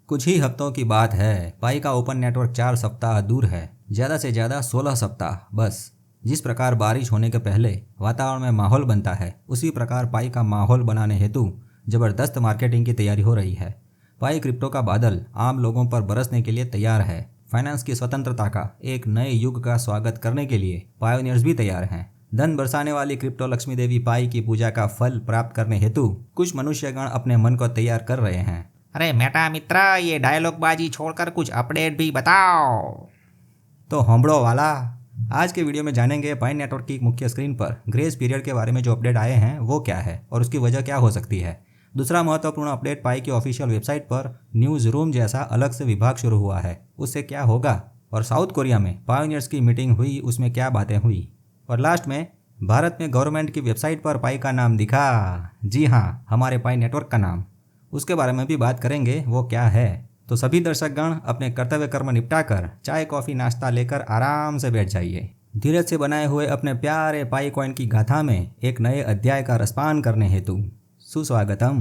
कुछ ही हफ्तों की बात है। पाई का ओपन नेटवर्क 4 सप्ताह दूर है, ज़्यादा से ज़्यादा 16 सप्ताह बस। जिस प्रकार बारिश होने के पहले वातावरण में माहौल बनता है, उसी प्रकार पाई का माहौल बनाने हेतु ज़बरदस्त मार्केटिंग की तैयारी हो रही है। पाई क्रिप्टो का बादल आम लोगों पर बरसने के लिए तैयार है। फाइनेंस की स्वतंत्रता का एक नए युग का स्वागत करने के लिए पायोनियर्स भी तैयार हैं। धन बरसाने वाली क्रिप्टो लक्ष्मी देवी पाई की पूजा का फल प्राप्त करने हेतु कुछ मनुष्यगण अपने मन को तैयार कर रहे हैं। अरे मेटा मित्र, ये डायलॉग बाजी छोड़कर कुछ अपडेट भी बताओ। तो होमड़ो वाला, आज के वीडियो में जानेंगे पाई नेटवर्क की मुख्य स्क्रीन पर ग्रेस पीरियड के बारे में जो अपडेट आए हैं वो क्या है और उसकी वजह क्या हो सकती है। दूसरा महत्वपूर्ण अपडेट, पाई की ऑफिशियल वेबसाइट पर न्यूज़ रूम जैसा अलग से विभाग शुरू हुआ है, उससे क्या होगा। और साउथ कोरिया में पायोनियर्स की मीटिंग हुई, उसमें क्या बातें हुई। और लास्ट में भारत में गवर्नमेंट की वेबसाइट पर पाई का नाम दिखा। जी हाँ, हमारे पाई नेटवर्क का नाम। उसके बारे में भी बात करेंगे, वो क्या है। तो सभी दर्शकगण अपने कर्तव्य कर्म निपटाकर चाय कॉफ़ी नाश्ता लेकर आराम से बैठ जाइए। धीरज से बनाए हुए अपने प्यारे पाई कॉइन की गाथा में एक नए अध्याय का रसपान करने हेतु सुस्वागतम।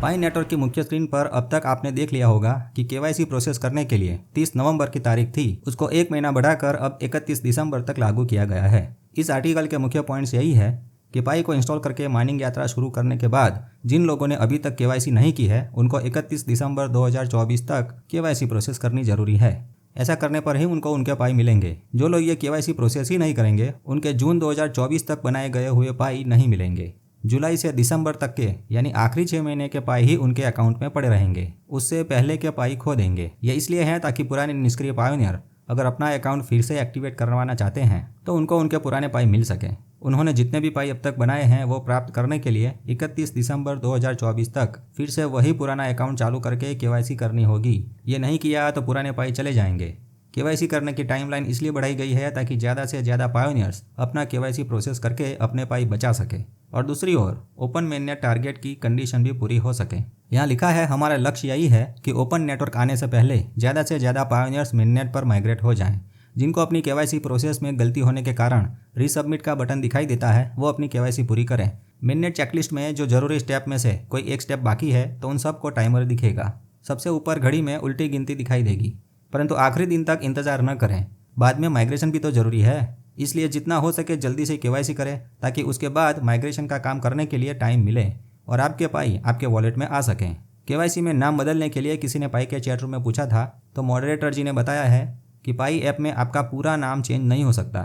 पाई नेटवर्क की मुख्य स्क्रीन पर अब तक आपने देख लिया होगा कि केवाईसी प्रोसेस करने के लिए 30 नवंबर की तारीख थी, उसको एक महीना बढ़ाकर अब 31 दिसंबर तक लागू किया गया है। इस आर्टिकल के मुख्य पॉइंट्स यही है कि पाई को इंस्टॉल करके माइनिंग यात्रा शुरू करने के बाद जिन लोगों ने अभी तक केवाईसी नहीं की है, उनको 31 दिसंबर 2024 तक केवाईसी प्रोसेस करनी जरूरी है। ऐसा करने पर ही उनको उनके पाई मिलेंगे। जो लोग ये केवाईसी प्रोसेस ही नहीं करेंगे, उनके जून 2024 तक बनाए गए हुए पाई नहीं मिलेंगे। जुलाई से दिसंबर तक के यानी आखिरी 6 महीने के पाई ही उनके अकाउंट में पड़े रहेंगे, उससे पहले के पाई खो देंगे। ये इसलिए है ताकि पुराने निष्क्रिय पायोनियर अगर अपना अकाउंट फिर से एक्टिवेट करवाना चाहते हैं तो उनको उनके पुराने पाई मिल सके। उन्होंने जितने भी पाई अब तक बनाए हैं वो प्राप्त करने के लिए 31 दिसंबर 2024 तक फिर से वही पुराना अकाउंट चालू करके केवाईसी करनी होगी। ये नहीं किया तो पुराने पाई चले जाएंगे। केवाईसी करने की टाइमलाइन इसलिए बढ़ाई गई है ताकि ज़्यादा से ज़्यादा पायोनियर्स अपना केवाईसी प्रोसेस करके अपने पाई बचा सके और दूसरी ओर ओपन मेननेट टारगेट की कंडीशन भी पूरी हो सके। यहाँ लिखा है, हमारा लक्ष्य यही है कि ओपन नेटवर्क आने से पहले ज़्यादा से ज़्यादा पायोनियर्स मेननेट पर माइग्रेट हो जाएं। जिनको अपनी केवाईसी प्रोसेस में गलती होने के कारण रीसबमिट का बटन दिखाई देता है, वो अपनी केवाईसी पूरी करें। मेननेट चेकलिस्ट में जो जरूरी स्टेप में से कोई एक स्टेप बाकी है तो उन सबको टाइमर दिखेगा। सबसे ऊपर घड़ी में उल्टी गिनती दिखाई देगी, परंतु आखिरी दिन तक इंतजार न करें। बाद में माइग्रेशन भी तो जरूरी है, इसलिए जितना हो सके जल्दी से केवाईसी करें ताकि उसके बाद माइग्रेशन का काम करने के लिए टाइम मिले और आपके पाई आपके वॉलेट में आ सकें। केवाईसी में नाम बदलने के लिए किसी ने पाई के चैट रूम में पूछा था, तो मॉडरेटर जी ने बताया है कि पाई ऐप में आपका पूरा नाम चेंज नहीं हो सकता।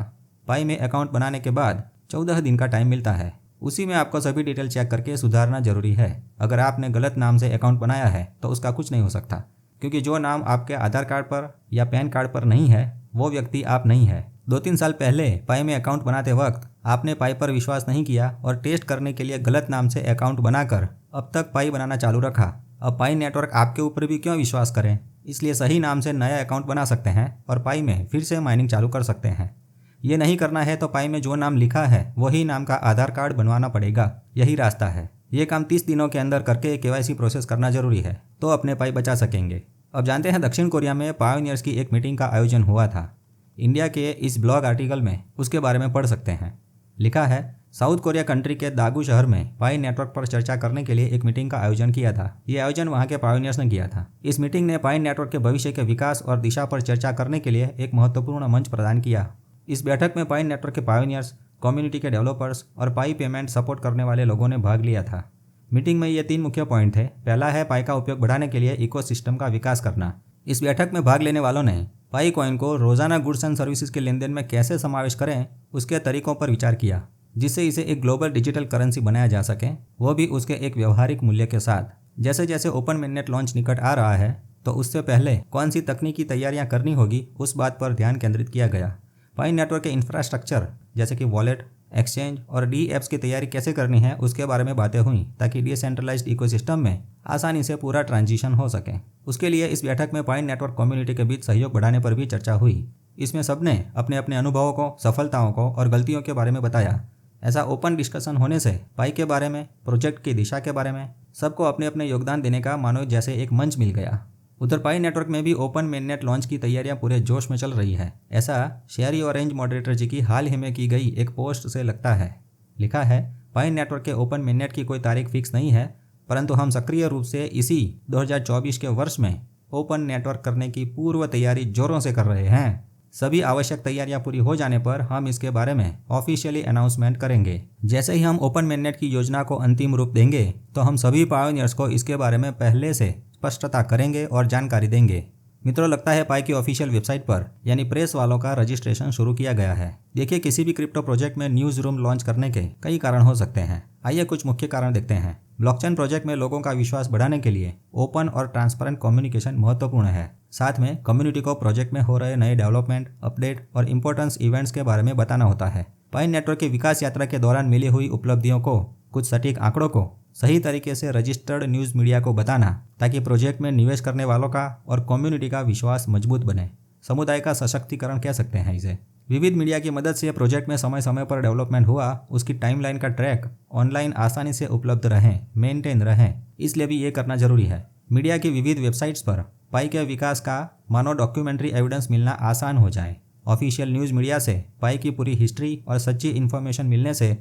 पाई में अकाउंट बनाने के बाद 14 दिन का टाइम मिलता है, उसी में आपको सभी डिटेल चेक करके सुधारना जरूरी है। अगर आपने गलत नाम से अकाउंट बनाया है तो उसका कुछ नहीं हो सकता, क्योंकि जो नाम आपके आधार कार्ड पर या पैन कार्ड पर नहीं है वो व्यक्ति आप नहीं है। 2-3 साल पहले पाई में अकाउंट बनाते वक्त आपने पाई पर विश्वास नहीं किया और टेस्ट करने के लिए गलत नाम से अकाउंट बनाकर अब तक पाई बनाना चालू रखा। अब पाई नेटवर्क आपके ऊपर भी क्यों विश्वास करें, इसलिए सही नाम से नया अकाउंट बना सकते हैं और पाई में फिर से माइनिंग चालू कर सकते हैं। ये नहीं करना है तो पाई में जो नाम लिखा है वही नाम का आधार कार्ड बनवाना पड़ेगा। यही रास्ता है। ये काम 30 दिनों के अंदर करके केवाईसी प्रोसेस करना जरूरी है, तो अपने पाई बचा सकेंगे। अब जानते हैं दक्षिण कोरिया में पायोनियर्स की एक मीटिंग का आयोजन हुआ था। इंडिया के इस ब्लॉग आर्टिकल में उसके बारे में पढ़ सकते हैं। लिखा है, साउथ कोरिया कंट्री के दागू शहर में पाई नेटवर्क पर चर्चा करने के लिए एक मीटिंग का आयोजन किया था। ये आयोजन वहां के पायोनियर्स ने किया था। इस मीटिंग ने पाई नेटवर्क के भविष्य के विकास और दिशा पर चर्चा करने के लिए एक महत्वपूर्ण मंच प्रदान किया। इस बैठक में पाई नेटवर्क के पायोनियर्स, कम्युनिटी के डेवलपर्स और पाई पेमेंट सपोर्ट करने वाले लोगों ने भाग लिया था। मीटिंग में ये 3 मुख्य पॉइंट थे। पहला है पाई का उपयोग बढ़ाने के लिए इकोसिस्टम का विकास करना। इस बैठक में भाग लेने वालों ने पाई कॉइन को रोजाना गुड्स एंड सर्विसेज के लेन देन में कैसे समावेश करें, उसके तरीकों पर विचार किया, जिससे इसे एक ग्लोबल डिजिटल करेंसी बनाया जा सके, वो भी उसके एक व्यवहारिक मूल्य के साथ। जैसे जैसे ओपन मेननेट लॉन्च निकट आ रहा है तो उससे पहले कौन सी तकनीकी तैयारियां करनी होगी, उस बात पर ध्यान केंद्रित किया गया। पाई नेटवर्क के इंफ्रास्ट्रक्चर जैसे कि वॉलेट, एक्सचेंज और डी एप्स की तैयारी कैसे करनी है उसके बारे में बातें हुई, ताकि डिसेंट्रलाइज्ड इकोसिस्टम में आसानी से पूरा ट्रांजिशन हो सके। उसके लिए इस बैठक में पाई नेटवर्क कम्युनिटी के बीच सहयोग बढ़ाने पर भी चर्चा हुई। इसमें सबने अपने अपने अनुभवों को, सफलताओं को और गलतियों के बारे में बताया। ऐसा ओपन डिस्कशन होने से पाई के बारे में, प्रोजेक्ट की दिशा के बारे में सबको अपने अपने योगदान देने का मानो जैसे एक मंच मिल गया। उधर पाई नेटवर्क में भी ओपन मेननेट लॉन्च की तैयारियां पूरे जोश में चल रही है। ऐसा शेरी ऑरेंज मॉडरेटर जी की हाल ही में की गई एक पोस्ट से लगता है। लिखा है, पाई नेटवर्क के ओपन मेननेट की कोई तारीख फिक्स नहीं है, परंतु हम सक्रिय रूप से इसी 2024 के वर्ष में ओपन नेटवर्क करने की पूर्व तैयारी जोरों से कर रहे हैं। सभी आवश्यक तैयारियां पूरी हो जाने पर हम इसके बारे में ऑफिशियली अनाउंसमेंट करेंगे। जैसे ही हम ओपन मेननेट की योजना को अंतिम रूप देंगे तो हम सभी पायोनियर्स को इसके बारे में पहले से स्पष्टता करेंगे और जानकारी देंगे। मित्रों, लगता है पाई की ऑफिशियल वेबसाइट पर यानी प्रेस वालों का रजिस्ट्रेशन शुरू किया गया है। देखिए, किसी भी क्रिप्टो प्रोजेक्ट में न्यूज रूम लॉन्च करने के कई कारण हो सकते हैं। आइए कुछ मुख्य कारण देखते हैं। ब्लॉकचेन प्रोजेक्ट में लोगों का विश्वास बढ़ाने के लिए ओपन और ट्रांसपेरेंट कम्युनिकेशन महत्वपूर्ण है। साथ में कम्युनिटी को प्रोजेक्ट में हो रहे नए डेवलपमेंट, अपडेट और इंपॉर्टेंस इवेंट्स के बारे में बताना होता है। पाई नेटवर्क की विकास यात्रा के दौरान मिली हुई उपलब्धियों को, कुछ सटीक आंकड़ों को सही तरीके से रजिस्टर्ड न्यूज़ मीडिया को बताना, ताकि प्रोजेक्ट में निवेश करने वालों का और कम्युनिटी का विश्वास मजबूत बने। समुदाय का सशक्तिकरण कह सकते हैं इसे। विविध मीडिया की मदद से प्रोजेक्ट में समय समय पर डेवलपमेंट हुआ उसकी टाइमलाइन का ट्रैक ऑनलाइन आसानी से उपलब्ध रहें, मेंटेन रहें, इसलिए भी ये करना जरूरी है। मीडिया की विविध वेबसाइट्स पर पाई के विकास का मानो डॉक्यूमेंट्री एविडेंस मिलना आसान हो जाए। ऑफिशियल न्यूज़ मीडिया से पाई की पूरी हिस्ट्री और सच्ची इन्फॉर्मेशन मिलने से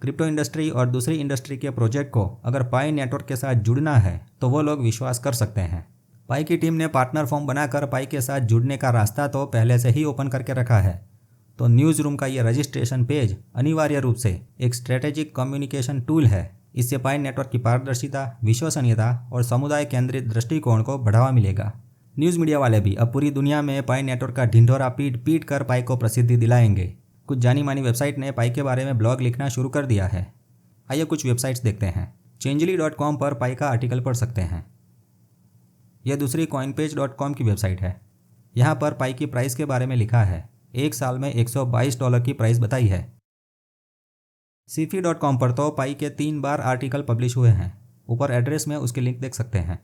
क्रिप्टो इंडस्ट्री और दूसरी इंडस्ट्री के प्रोजेक्ट को अगर पाई नेटवर्क के साथ जुड़ना है तो वो लोग विश्वास कर सकते हैं। पाई की टीम ने पार्टनर फॉर्म बनाकर पाई के साथ जुड़ने का रास्ता तो पहले से ही ओपन करके रखा है। तो न्यूज़ रूम का ये रजिस्ट्रेशन पेज अनिवार्य रूप से एक स्ट्रेटेजिक कम्युनिकेशन टूल है। इससे पाई नेटवर्क की पारदर्शिता, विश्वसनीयता और समुदाय केंद्रित दृष्टिकोण को बढ़ावा मिलेगा। न्यूज़ मीडिया वाले भी अब पूरी दुनिया में पाई नेटवर्क का ढिंढोरा पीट पीट कर पाई को प्रसिद्धि दिलाएंगे। कुछ जानी मानी वेबसाइट ने पाई के बारे में ब्लॉग लिखना शुरू कर दिया है। आइए कुछ वेबसाइट्स देखते हैं। Changely.com पर पाई का आर्टिकल पढ़ सकते हैं। यह दूसरी coinpage.com की वेबसाइट है। यहाँ पर पाई की प्राइस के बारे में लिखा है। एक साल में $122 की प्राइस बताई है। Sifi.com पर तो पाई के 3 बार आर्टिकल पब्लिश हुए हैं। ऊपर एड्रेस में उसकी लिंक देख सकते हैं।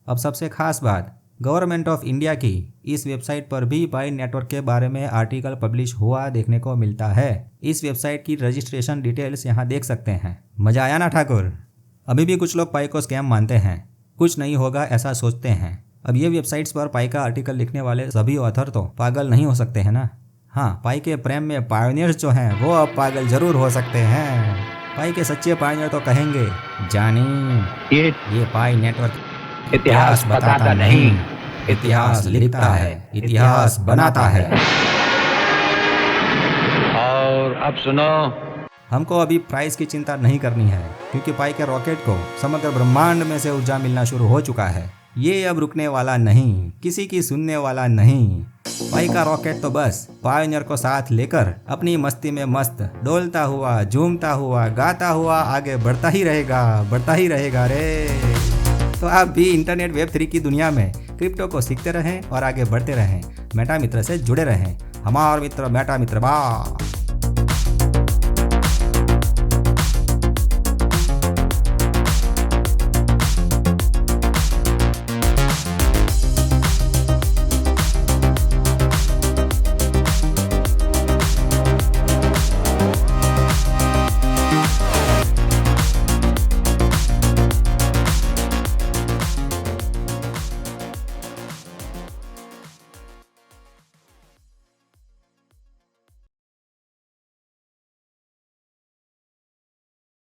अब सबसे खास बात, गवर्नमेंट ऑफ इंडिया की इस वेबसाइट पर भी पाई नेटवर्क के बारे में आर्टिकल पब्लिश हुआ देखने को मिलता है। इस वेबसाइट की रजिस्ट्रेशन डिटेल्स यहाँ देख सकते हैं। मजा आया ना ठाकुर? अभी भी कुछ लोग पाई को स्कैम मानते हैं, कुछ नहीं होगा ऐसा सोचते हैं। अब ये वेबसाइट्स पर पाई का आर्टिकल लिखने वाले सभी ऑथर तो पागल नहीं हो सकते हैं ना। हाँ, पाई के प्रेम में पायोनियर्स जो हैं वो अब पागल जरूर हो सकते हैं। पाई के सच्चे पायोनियर तो कहेंगे, जानी ये पाई नेटवर्क इतिहास बताता नहीं, इतिहास लिखता है, इतिहास बनाता है। और अब सुनो, हमको अभी प्राइस की चिंता नहीं करनी है, क्योंकि पाई के रॉकेट को समग्र ब्रह्मांड में से ऊर्जा मिलना शुरू हो चुका है। ये अब रुकने वाला नहीं, किसी की सुनने वाला नहीं। पाई का रॉकेट तो बस पायोनियर को साथ लेकर अपनी मस्ती में मस्त डोलता हुआ, झूमता हुआ, गाता हुआ आगे बढ़ता ही रहेगा रे। तो आप भी इंटरनेट वेब 3 की दुनिया में क्रिप्टो को सीखते रहें और आगे बढ़ते रहें। मेटा मित्र से जुड़े रहें। हमारा मित्र मेटा मित्र बा।